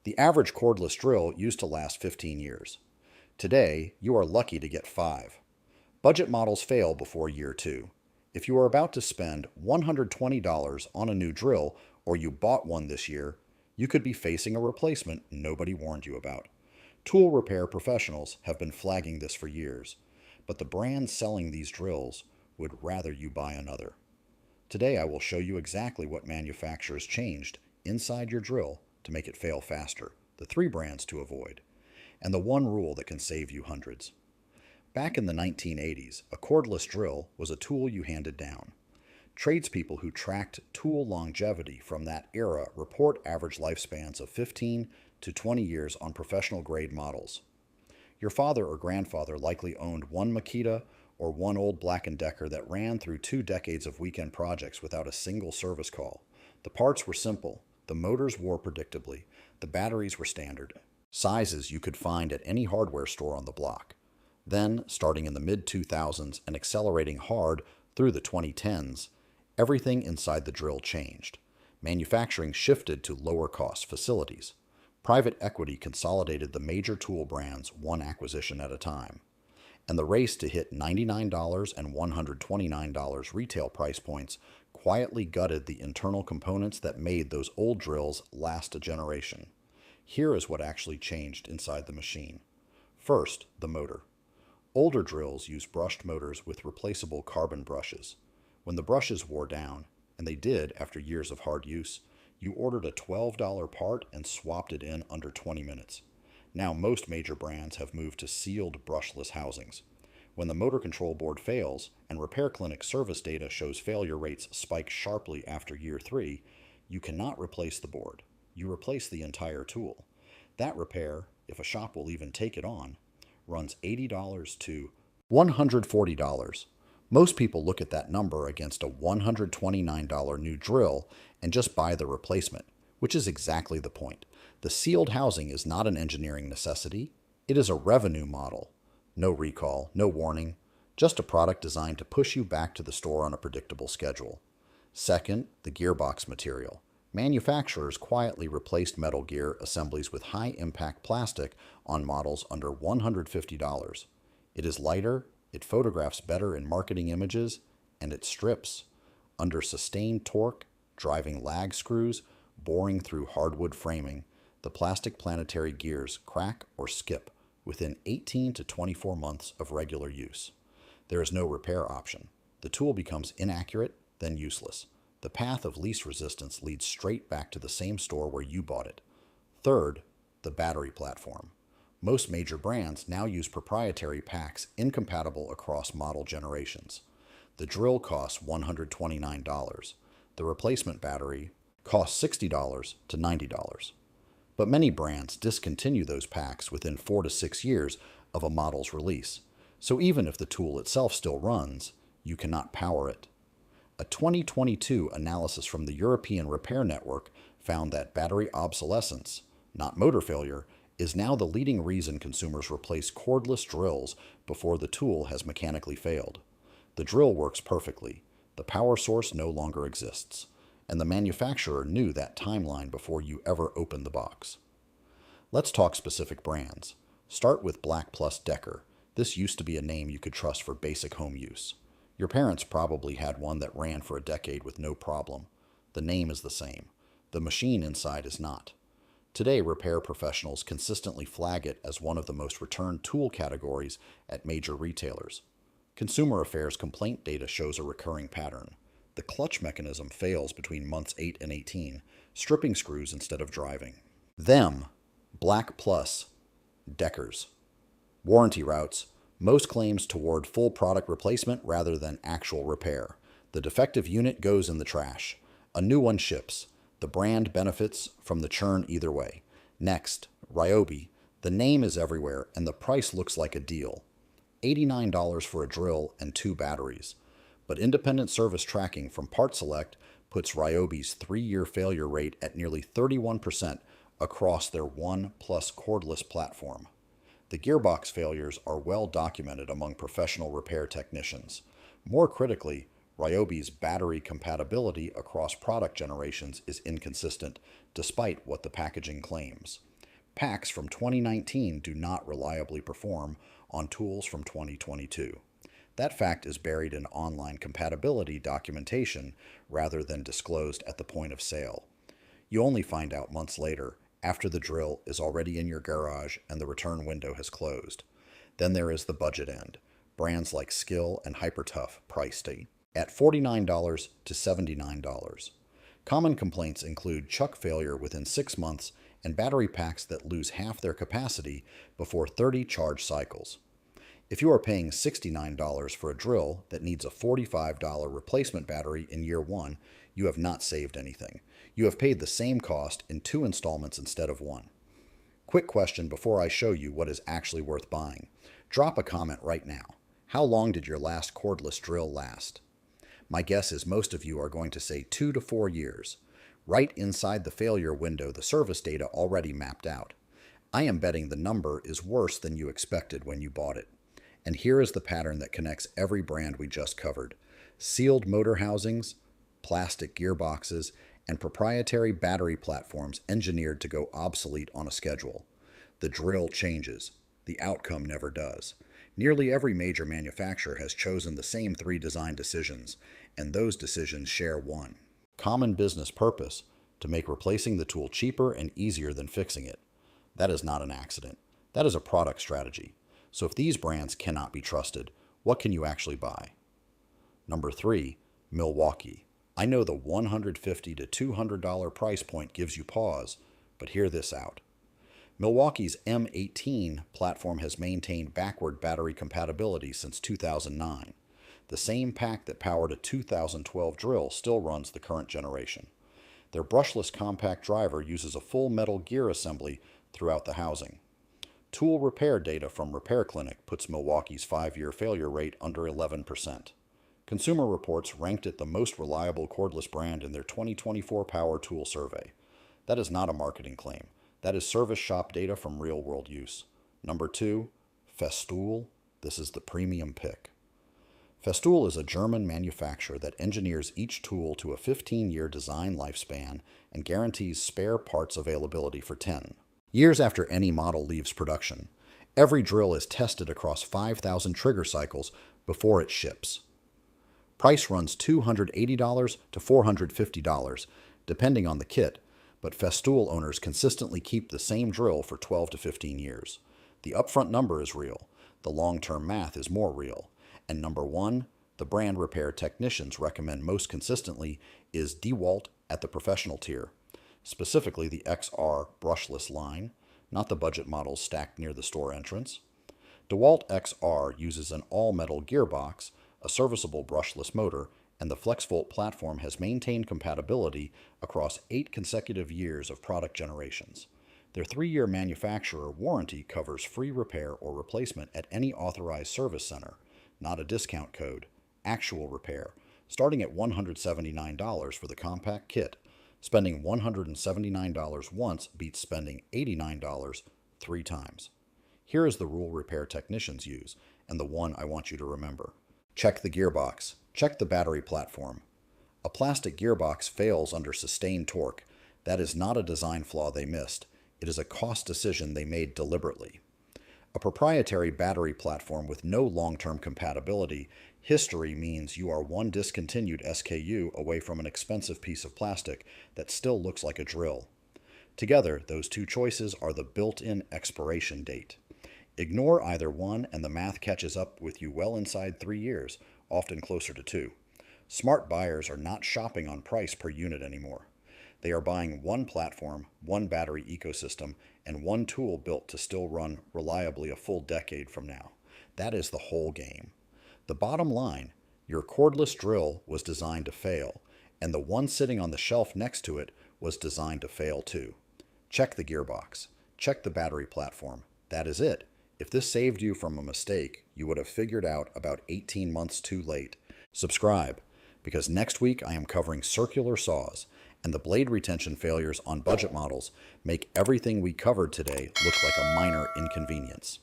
The average cordless drill used to last 15 years. Today, you are lucky to get 5. Budget models fail before year 2. If you are about to spend $120 on a new drill or you bought one this year, you could be facing a replacement nobody warned you about. Tool repair professionals have been flagging this for years, but the brands selling these drills would rather you buy another. Today I will show you exactly what manufacturers changed inside your drill to make it fail faster, the 3 brands to avoid, and the 1 rule that can save you hundreds. Back in the 1980s, a cordless drill was a tool you handed down. Tradespeople who tracked tool longevity from that era report average lifespans of 15 to 20 years on professional-grade models. Your father or grandfather likely owned one Makita or one old BLACK+DECKER that ran through 2 decades of weekend projects without a single service call. The parts were simple, the motors wore predictably, the batteries were standard, sizes you could find at any hardware store on the block. Then, starting in the mid-2000s and accelerating hard through the 2010s, everything inside the drill changed. Manufacturing shifted to lower-cost facilities. Private equity consolidated the major tool brands one acquisition at a time. And the race to hit $99 and $129 retail price points quietly gutted the internal components that made those old drills last a generation. Here is what actually changed inside the machine. First, the motor. Older drills used brushed motors with replaceable carbon brushes. When the brushes wore down, and they did after years of hard use, you ordered a $12 part and swapped it in under 20 minutes. Now most major brands have moved to sealed brushless housings. When the motor control board fails and repair clinic service data shows failure rates spike sharply after year 3, you cannot replace the board. You replace the entire tool. That repair, if a shop will even take it on, runs $80 to $140. Most people look at that number against a $129 new drill and just buy the replacement, which is exactly the point. The sealed housing is not an engineering necessity. It is a revenue model. No recall, no warning, just a product designed to push you back to the store on a predictable schedule. Second, the gearbox material. Manufacturers quietly replaced metal gear assemblies with high-impact plastic on models under $150. It is lighter, it photographs better in marketing images, and it strips. Under sustained torque, driving lag screws, boring through hardwood framing, the plastic planetary gears crack or skip within 18 to 24 months of regular use. There is no repair option. The tool becomes inaccurate, then useless. The path of least resistance leads straight back to the same store where you bought it. Third, the battery platform. Most major brands now use proprietary packs incompatible across model generations. The drill costs $129. The replacement battery costs $60 to $90. But many brands discontinue those packs within 4 to 6 years of a model's release. So even if the tool itself still runs, you cannot power it. A 2022 analysis from the European Repair Network found that battery obsolescence, not motor failure, is now the leading reason consumers replace cordless drills before the tool has mechanically failed. The drill works perfectly, the power source no longer exists, and the manufacturer knew that timeline before you ever opened the box. Let's talk specific brands. Start with BLACK+DECKER. This used to be a name you could trust for basic home use. Your parents probably had one that ran for a decade with no problem. The name is the same. The machine inside is not. Today, repair professionals consistently flag it as one of the most returned tool categories at major retailers. Consumer Affairs complaint data shows a recurring pattern. The clutch mechanism fails between months 8 and 18, stripping screws instead of driving. Them, BLACK+DECKERs. Warranty routes. Most claims toward full product replacement rather than actual repair. The defective unit goes in the trash. A new one ships. The brand benefits from the churn either way. Next, Ryobi. The name is everywhere and the price looks like a deal. $89 for a drill and 2 batteries. But independent service tracking from Part Select puts Ryobi's 3-year failure rate at nearly 31% across their ONE+ cordless platform. The gearbox failures are well documented among professional repair technicians. More critically, Ryobi's battery compatibility across product generations is inconsistent, despite what the packaging claims. packs from 2019 do not reliably perform on tools from 2022. That fact is buried in online compatibility documentation rather than disclosed at the point of sale. You only find out months later, after the drill is already in your garage and the return window has closed. Then there is the budget end. Brands like Skil and Hypertough priced at $49 to $79. Common complaints include chuck failure within 6 months and battery packs that lose half their capacity before 30 charge cycles. If you are paying $69 for a drill that needs a $45 replacement battery in year 1, you have not saved anything. You have paid the same cost in 2 installments instead of 1. Quick question before I show you what is actually worth buying. Drop a comment right now. How long did your last cordless drill last? My guess is most of you are going to say 2 to 4 years. Right inside the failure window, the service data already mapped out. I am betting the number is worse than you expected when you bought it. And here is the pattern that connects every brand we just covered. Sealed motor housings, plastic gearboxes, and proprietary battery platforms engineered to go obsolete on a schedule. The drill changes. The outcome never does. Nearly every major manufacturer has chosen the same 3 design decisions, and those decisions share one common business purpose: to make replacing the tool cheaper and easier than fixing it. That is not an accident. That is a product strategy. So if these brands cannot be trusted, what can you actually buy? Number 3, Milwaukee. I know the $150 to $200 price point gives you pause, but hear this out. Milwaukee's M18 platform has maintained backward battery compatibility since 2009. The same pack that powered a 2012 drill still runs the current generation. Their brushless compact driver uses a full metal gear assembly throughout the housing. Tool repair data from Repair Clinic puts Milwaukee's 5-year failure rate under 11%. Consumer Reports ranked it the most reliable cordless brand in their 2024 Power Tool Survey. That is not a marketing claim. That is service shop data from real-world use. Number 2, Festool. This is the premium pick. Festool is a German manufacturer that engineers each tool to a 15-year design lifespan and guarantees spare parts availability for 10 years after any model leaves production. Every drill is tested across 5,000 trigger cycles before it ships. Price runs $280 to $450, depending on the kit, but Festool owners consistently keep the same drill for 12 to 15 years. The upfront number is real. The long-term math is more real. And number 1, the brand repair technicians recommend most consistently is DeWalt at the professional tier, specifically the XR brushless line, not the budget models stacked near the store entrance. DeWalt XR uses an all-metal gearbox, a serviceable brushless motor, and the FlexVolt platform has maintained compatibility across 8 consecutive years of product generations. Their 3-year manufacturer warranty covers free repair or replacement at any authorized service center, not a discount code, actual repair, starting at $179 for the compact kit. Spending $179 once beats spending $89 3 times. Here is the rule repair technicians use, and the one I want you to remember. Check the gearbox. Check the battery platform. A plastic gearbox fails under sustained torque. That is not a design flaw they missed. It is a cost decision they made deliberately. A proprietary battery platform with no long-term compatibility history means you are one discontinued SKU away from an expensive piece of plastic that still looks like a drill. Together, those 2 choices are the built-in expiration date. Ignore either one and the math catches up with you well inside 3 years, often closer to 2. Smart buyers are not shopping on price per unit anymore. They are buying one platform, one battery ecosystem, and one tool built to still run reliably a full decade from now. That is the whole game. The bottom line, your cordless drill was designed to fail, and the one sitting on the shelf next to it was designed to fail too. Check the gearbox. Check the battery platform. That is it. If this saved you from a mistake, you would have figured out about 18 months too late. Subscribe, because next week I am covering circular saws, and the blade retention failures on budget models make everything we covered today look like a minor inconvenience.